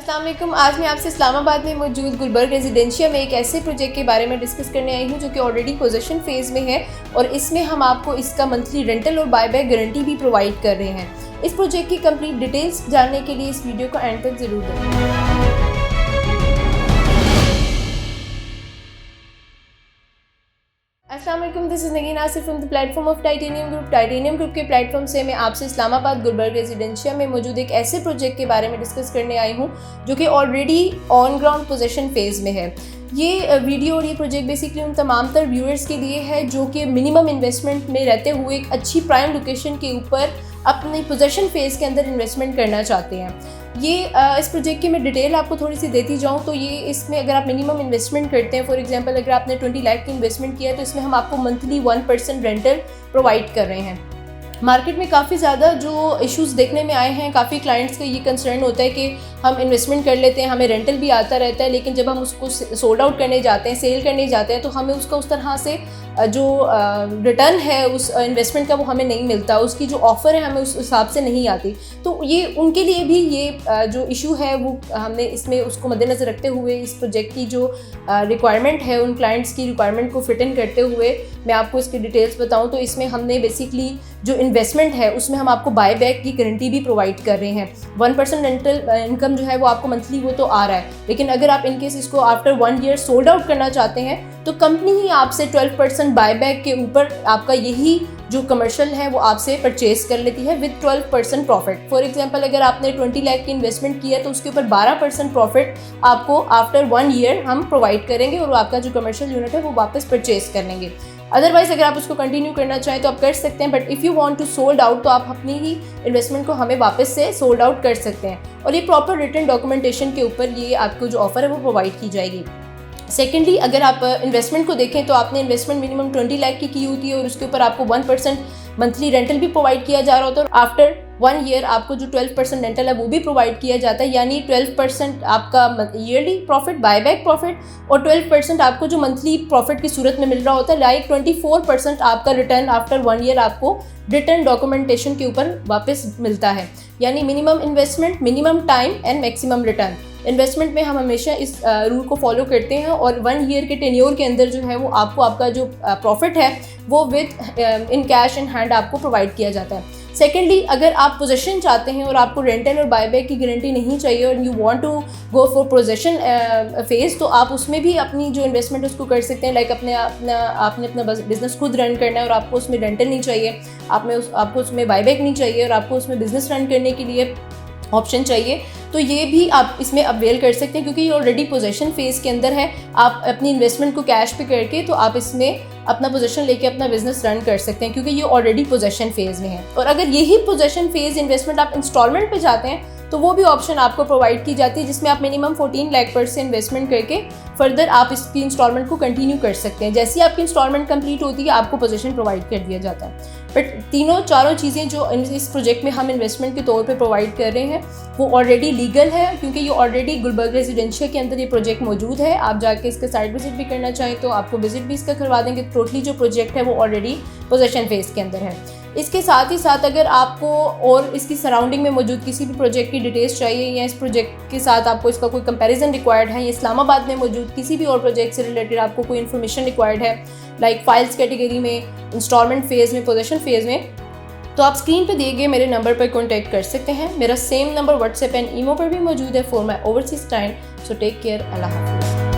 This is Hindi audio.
अस्सलाम वालेकुम। आज मैं आपसे इस्लामाबाद में मौजूद गुलबर्ग रेजिडेंशिया में एक ऐसे प्रोजेक्ट के बारे में डिस्कस करने आई हूँ जो कि ऑलरेडी पोजेशन फेज़ में है और इसमें हम आपको इसका मंथली रेंटल और बायबैक गारंटी भी प्रोवाइड कर रहे हैं। इस प्रोजेक्ट की कंप्लीट डिटेल्स जानने के लिए इस वीडियो को एंड तक ज़रूर देखें। अस्सलाम वालेकुम, this is Nageen Asif from the platform of titanium group. Titanium group के प्लेटफॉर्म से मैं आपसे इस्लामाबाद गुलबर्ग रेजिडेंशिया में मौजूद एक ऐसे प्रोजेक्ट के बारे में डिस्कस करने आई हूँ जो कि already on ground possession phase में है। ये वीडियो और ये प्रोजेक्ट बेसिकली उन तमाम तर व्यूअर्स के लिए है जो कि मिनिमम इन्वेस्टमेंट में रहते हुए एक अच्छी प्राइम लोकेशन के ऊपर अपनी पोजेशन फेज़ के अंदर इन्वेस्टमेंट करना चाहते हैं। ये इस प्रोजेक्ट की मैं डिटेल आपको थोड़ी सी देती जाऊँ तो ये इसमें अगर आप मिनिमम इन्वेस्टमेंट करते हैं, फॉर एग्जांपल अगर आपने 20 लाख की इन्वेस्टमेंट किया है तो इसमें हम आपको मंथली 1% रेंटल प्रोवाइड कर रहे हैं। मार्केट में काफ़ी ज़्यादा जो इश्यूज़ देखने में आए हैं, काफ़ी क्लाइंट्स का ये कंसर्न होता है कि हम इन्वेस्टमेंट कर लेते हैं, हमें रेंटल भी आता रहता है, लेकिन जब हम उसको सोल्ड आउट करने जाते हैं, सेल करने जाते हैं तो हमें उसका उस तरह से जो रिटर्न है उस इन्वेस्टमेंट का वो हमें नहीं मिलता, उसकी जो ऑफ़र है हमें उस हिसाब से नहीं आती। तो ये उनके लिए भी ये जो इशू है वो हमने इसमें उसको मद्देनज़र रखते हुए इस प्रोजेक्ट की जो रिक्वायरमेंट है उन क्लाइंट्स की रिक्वायरमेंट को फिट इन करते हुए मैं आपको इसकी डिटेल्स बताऊँ तो इसमें हमने बेसिकली जो इन्वेस्टमेंट है उसमें हम आपको बाय बैक की गारंटी भी प्रोवाइड कर रहे हैं। 1% रेंटल इनकम जो है वो आपको मंथली वो तो आ रहा है, लेकिन अगर आप इनकेस इसको आफ्टर 1 ईयर सोल्ड आउट करना चाहते हैं तो कंपनी ही आपसे 12% बायबैक के ऊपर आपका यही जो कमर्शियल है वो आपसे परचेज कर लेती है विद 12% प्रॉफिट। फॉर एग्जांपल अगर आपने 20 लाख की इन्वेस्टमेंट किया तो उसके ऊपर 12% प्रॉफिट आपको आफ्टर 1 ईयर हम प्रोवाइड करेंगे और आपका जो कमर्शियल यूनिट है वो वापस परचेज कर लेंगे। अदरवाइज़ अगर आप उसको कंटिन्यू करना चाहें तो आप कर सकते हैं, but if you want to sold out तो आप अपनी ही इन्वेस्टमेंट को हमें वापस से सोल्ड आउट कर सकते हैं और ये प्रॉपर रिटन डॉक्यूमेंटेशन के ऊपर ये आपको जो ऑफ़र है वो प्रोवाइड की जाएगी। सेकेंडली अगर आप इन्वेस्टमेंट को देखें तो आपने इन्वेस्टमेंट मिनिमम 20 लाख की होती है और उसके ऊपर आपको 1% मंथली रेंटल भी प्रोवाइड किया जा रहा होता है और आफ्टर 1 ईयर आपको जो 12% रेंटल है वो भी प्रोवाइड किया जाता है, यानी 12% आपका ईयरली प्रॉफिट बायबैक प्रॉफिट और 12% आपको जो मंथली प्रॉफिट की सूरत में मिल रहा होता है, लाइक 24% आपका रिटर्न आफ्टर 1 ईयर आपको रिटर्न डॉक्यूमेंटेशन के ऊपर वापस मिलता है। यानी minimum investment, minimum time and maximum return. Investment में हम हमेशा इस रूल को फॉलो करते हैं और 1 ईयर के टेन्योर के अंदर जो है वो आपको आपका जो प्रॉफिट है वो with in cash in hand आपको प्रोवाइड किया जाता है। सेकेंडली अगर आप पोजेशन चाहते हैं और आपको रेंटल और बायबैक की गारंटी नहीं चाहिए और you want to go for possession phase तो आप उसमें भी अपनी जो इन्वेस्टमेंट उसको कर सकते हैं। लाइक आपने अपना बिजनेस खुद रन करना है और आपको उसमें रेंटल नहीं चाहिए, आपको उसमें बायबैक नहीं चाहिए और आपको उसमें बिजनेस रन करने के लिए ऑप्शन चाहिए, तो ये भी आप इसमें अवेल कर सकते हैं क्योंकि ये ऑलरेडी पोजेशन फेज़ के अंदर है। आप अपनी इन्वेस्टमेंट को कैश पे करके तो आप इसमें अपना पोजेशन लेके अपना बिजनेस रन कर सकते हैं क्योंकि ये ऑलरेडी पोजेशन फेज़ में है। और अगर यही पोजेशन फेज़ इन्वेस्टमेंट आप इंस्टॉलमेंट पे जाते हैं तो वो भी ऑप्शन आपको प्रोवाइड की जाती है जिसमें आप मिनिमम 14 लाख पर से इन्वेस्टमेंट करके फर्दर आप इसकी इंस्टॉलमेंट को कंटिन्यू कर सकते हैं। जैसे ही आपकी इंस्टॉलमेंट कंप्लीट होती है आपको पोजीशन प्रोवाइड कर दिया जाता है। बट चारों चीज़ें जो इस प्रोजेक्ट में हम इन्वेस्टमेंट के तौर पे प्रोवाइड कर रहे हैं वो ऑलरेडी लीगल है क्योंकि ये ऑलरेडी गुलबर्ग रेजिडेंशिया के अंदर ये प्रोजेक्ट मौजूद है। आप जाके इसका साइट विजिट भी करना चाहें तो आपको विजिट भी इसका करवा देंगे। टोटली जो प्रोजेक्ट है वो ऑलरेडी पोजेशन फेज़ के अंदर है। इसके साथ ही साथ अगर आपको और इसकी सराउंडिंग में मौजूद किसी भी प्रोजेक्ट की डिटेल्स चाहिए या इस प्रोजेक्ट के साथ आपको इसका कोई कंपैरिजन रिक्वायर्ड है या इस्लामाबाद में मौजूद किसी भी और प्रोजेक्ट से रिलेटेड आपको कोई इन्फॉर्मेशन रिक्वायर्ड है, लाइक फाइल्स कैटेगरी में, इंस्टॉलमेंट फेज़ में, पोजेशन फेज़ में, तो आप स्क्रीन पे दिए गए मेरे नंबर पर कॉन्टैक्ट कर सकते हैं। मेरा same number WhatsApp and imo पर भी मौजूद है for my overseas client. So take care, अल्लाह हाफिज़।